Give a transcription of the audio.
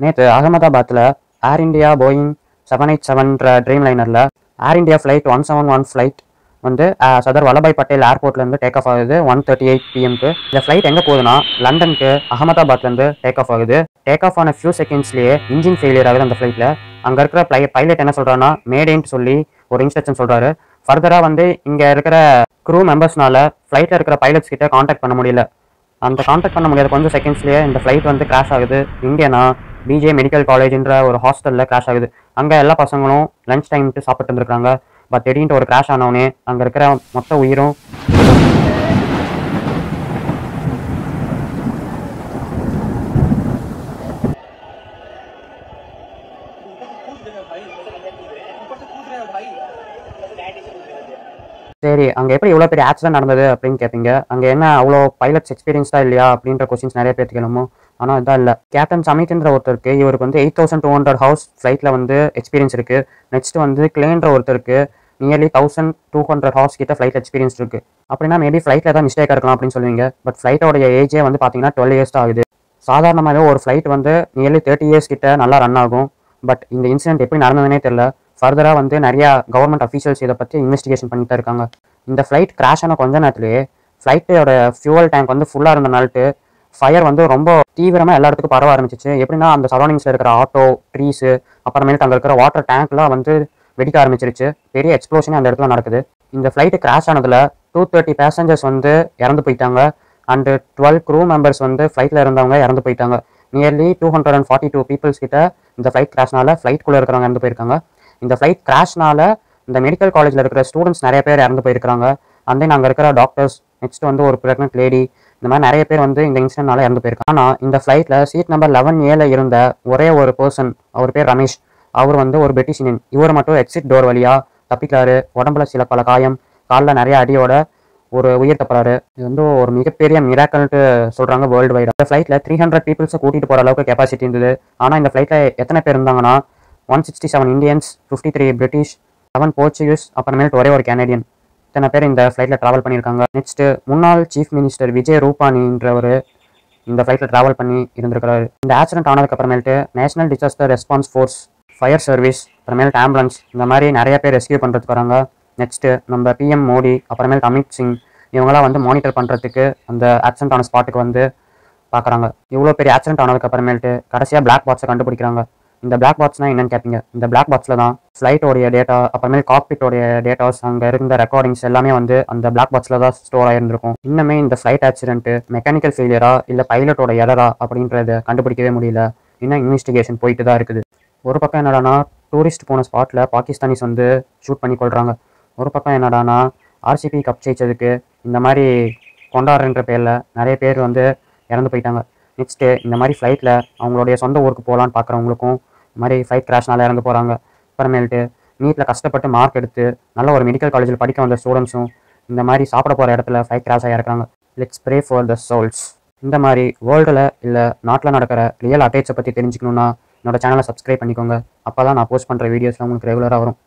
நேற்று அகமதாபாத்தில் ஏர் India Boeing 787 dream லைனரில் ஏர் India flight 171 flight வந்து சர்தார் வல்லபாய் பட்டேல் ஏர்போர்ட்லேருந்து டேக் ஆஃப் ஆகுது 1:38 PM-க்கு. இந்த ஃப்ளைட் எங்கே போகுதுன்னா லண்டனுக்கு அகமதாபாத்லேருந்து டேக் ஆஃப் ஆகுது. டேக் ஆஃப் ஆன ஃபியூ செகண்ட்ஸ்லேயே இன்ஜின் ஃபெயிலியர் ஆகுது அந்த ஃப்ளைட்டில். அங்கே இருக்கிற பைலட் என்ன சொல்கிறான்னா மேடேன்னு சொல்லி ஒரு இன்ஸ்ட்ரக்ஷன் சொல்கிறாரு. ஃபர்தராக வந்து இங்கே இருக்கிற க்ரூ மெம்பர்ஸ்னால ஃப்ளைட்டில் இருக்கிற பைலட்ஸ் கிட்ட காண்டாக்ட் பண்ண முடியல. அந்த காண்டாக்ட் பண்ண முடியாத கொஞ்சம் செகண்ட்ஸ்லேயே இந்த ஃப்ளைட் வந்து கிராஷ் ஆகுது. இங்கேனா பிஜே மெடிக்கல் காலேஜ்ன்ற ஒரு ஹாஸ்டலில் கிராஷ் ஆகுது. அங்கே எல்லா பசங்களும் லஞ்ச் டைமுக்கு சாப்பிட்டு இருந்திருக்காங்க. பட் திடீர்னு ஒரு கிராஷ் ஆனவுடனே அங்கே இருக்கிற மொத்த உயிரும் சரி அங்கே எப்படி இவ்வளோ பெரிய ஆக்சிடென்ட் நடந்தது அப்படின்னு கேட்பீங்க. அங்கே என்ன அவ்வளோ பைலட்ஸ் எக்ஸ்பீரியன்ஸா இல்லையா அப்படின்ற கொஸ்டின்ஸ் நிறைய பேர் கேட்கணும். ஆனால் இதான் இல்லை. கேப்டன் சமித்ன்ற ஒருத்தருக்கு இவருக்கு வந்து 8200 ஹவர்ஸ் ஃப்ளைட்டில் வந்து எக்ஸ்பீரியன்ஸ் இருக்குது. நெக்ஸ்ட் வந்து கிளேன்ற ஒருத்தருக்கு நியர்லி 1200 ஹவர்ஸ் கிட்ட ஃப்ளைட் எக்ஸ்பீரியன்ஸ் இருக்குது. அப்படின்னா மேபி ஃப்ளைட்டில் தான் மிஸ்டேக்காக இருக்கலாம் அப்படின்னு சொல்லுவீங்க. பட் ஃப்ளைட்டோடைய ஏஜே வந்து பார்த்தீங்கன்னா 12 years தான் ஆகுது. சாதாரணமாகவே ஒரு ஃப்ளைட் வந்து நியர்லி 30 years கிட்ட நல்லா ரன் ஆகும். பட் இந்த இன்சிடென்ட் எப்படி நடந்ததுனே தெரியல. ஃபர்தராக வந்து நிறையா கவர்மெண்ட் அஃபீஷியல்ஸ் இதை பற்றி இன்வெஸ்டிகேஷன் பண்ணிட்டு தான் இருக்காங்க. இந்த ஃப்ளைட் கிராஷ் ஆன கொஞ்ச நேரத்துலேயே ஃப்ளைட்டோட ஃபியூவல் டேங்க் வந்து ஃபுல்லாக இருந்தனால்ட்டு ஃபயர் வந்து ரொம்ப தீவிரமாக எல்லா இடத்துக்கும் பரவ ஆரம்பிச்சிச்சு. எப்படின்னா அந்த சரௌண்டிங்ஸில் இருக்கிற ஆட்டோ, ட்ரீஸு, அப்புறமேலுக்கு அங்கே இருக்கிற வாட்டர் டேங்க்லாம் வந்து வெடிக்க ஆரம்பிச்சிருச்சு. பெரிய எக்ஸ்ப்ளோஷனே அந்த இடத்துல நடக்குது. இந்த ஃப்ளைட்டு கிராஷ் ஆனதில் 230 பேசஞ்சர்ஸ் வந்து இறந்து போயிட்டாங்க. அண்டு 12 க்ரூ மெம்பர்ஸ் வந்து ஃப்ளைட்டில் இருந்தவங்க இறந்து போயிட்டாங்க. நியர்லி 242 பீப்புள்ஸ் கிட்ட இந்த ஃப்ளைட் கிராஷ்னால ஃப்ளைட்குள்ளே இருக்கிறவங்க இறந்து போயிருக்காங்க. இந்த ஃப்ளைட் கிராஷ்னால இந்த மெடிக்கல் காலேஜில் இருக்கிற ஸ்டூடெண்ட்ஸ் நிறைய பேர் இறந்து போயிருக்காங்க. அண்ட் தென் அங்கே இருக்கிற டாக்டர்ஸ், நெக்ஸ்ட் வந்து ஒரு ப்ரெக்னென்ட் லேடி, இந்த மாதிரி நிறைய பேர் வந்து இந்த இன்சிடென்ட்னால இறந்து போயிருக்காங்க. ஆனால் இந்த ஃப்ளைட்டில் சீட் நம்பர் 11A இருந்த ஒரே ஒரு பர்சன், அவர் பேர் ரமேஷ். அவர் வந்து ஒரு பிரிட்டிஷ் இந்தியன். இவர் மட்டும் எக்ஸிட் டோர் வழியாக தப்பிக்கிறாரு. உடம்புல சில பல காயம், காலில் நிறைய அடியோட ஒரு உயிர் தப்புறாரு. இது வந்து ஒரு மிகப்பெரிய மிராக்கல்ட்டு சொல்கிறாங்க வேர்ல்டு வைடு. இந்த ஃப்ளைட்டில் 300 பீப்புள்ஸை கூட்டிகிட்டு போகிற அளவுக்கு கெப்பாசிட்டி இருந்தது. ஆனால் இந்த ஃப்ளைட்டில் எத்தனை பேர் இருந்தாங்கன்னா 167 இந்தியன்ஸ், 53 பிரிட்டிஷ், 7 போர்ச்சுகீஸ், அப்புறமேட்டு ஒரே ஒரு கனேடியன். இத்தனை பேர் இந்த ஃப்ளைட்டில் ட்ராவல் பண்ணியிருக்காங்க. நெக்ஸ்ட் முன்னாள் சீஃப் மினிஸ்டர் விஜய் ரூபானின்றவர் இந்த ஃப்ளைட்டில் ட்ராவல் பண்ணி இருந்திருக்கிறாரு. இந்த ஆக்சிடென்ட் ஆனதுக்கு அப்புறமேட்டு national disaster response force, fire service, அப்புறமேட்டு ஆம்புலன்ஸ், இந்த மாதிரி நிறைய பேர் ரெஸ்கியூ பண்ணுறதுக்கு வராங்க. நெக்ஸ்ட்டு நம்ம PM மோடி, அப்புறமேட்டு அமித் சிங், இவங்களாம் வந்து மானிட்டர் பண்ணுறதுக்கு அந்த ஆக்சிடென்ட் ஆன ஸ்பாட்டுக்கு வந்து பார்க்குறாங்க. இவ்வளோ பெரிய ஆக்சிடென்ட் ஆனதுக்கு அப்புறமேட்டு கடைசியாக பிளாக் பாக்ஸை கண்டுபிடிக்கிறாங்க. இந்த பிளாக் பாக்ஸ்னால் என்னன்னு கேட்பீங்க. இந்த பிளாக் பாக்ஸில் தான் ஃப்ளைட்டோடைய டேட்டா, அப்புறமேல் காக்பிட்டோடைய டேட்டாஸ், அங்கே இருந்த ரெக்கார்டிங்ஸ் எல்லாமே வந்து அந்த பிளாக் பாக்ஸில் தான் ஸ்டோர் ஆகிருந்திருக்கும். இன்னுமே இந்த ஃப்ளைட் ஆக்சிடென்ட்டு மெக்கானிக்கல் ஃபெயிலியரா இல்லை பைலட்டோட எரரா அப்படின்றத கண்டுபிடிக்கவே முடியல. இன்னும் இன்வெஸ்டிகேஷன் போயிட்டு தான் இருக்குது. ஒரு பக்கம் என்னடானா டூரிஸ்ட் போன ஸ்பாட்டில் பாகிஸ்தானிஸ் வந்து ஷூட் பண்ணி கொள்கிறாங்க. ஒரு பக்கம் என்னடானா RCB கப் ஜெயிச்சதுக்கு இந்த மாதிரி கொண்டாடுறன்ற பேரில் நிறைய பேர் வந்து இறந்து போயிட்டாங்க. நெக்ஸ்ட்டு இந்த மாதிரி ஃப்ளைட்டில் அவங்களுடைய சொந்த ஊருக்கு போகலான்னு பார்க்குறவங்களுக்கும் இந்த மாதிரி ஃப்ளைட் கிராஷ்னால இறந்து போகிறாங்க. அப்புறமேல்ட்டு நீட்டில் கஷ்டப்பட்டு மார்க் எடுத்து நல்ல ஒரு மெடிக்கல் காலேஜில் படிக்க வந்த ஸ்டூடெண்ட்ஸும் இந்த மாதிரி சாப்பிட போகிற இடத்துல ஃப்ளைட் கிராஷ் ஆகி இறக்குறாங்க. Let's pray for the souls. இந்த மாதிரி வேர்ல்டில் இல்லை நாட்டில் நடக்கிற ரியல் அப்டேட்ஸை பற்றி தெரிஞ்சுக்கணுன்னா என்னோட சேனலை சப்ஸ்கிரைப் பண்ணிக்கோங்க. அப்போ தான் நான் போஸ்ட் பண்ணுற வீடியோஸ்லாம் உங்களுக்கு ரெகுலராக வரும்.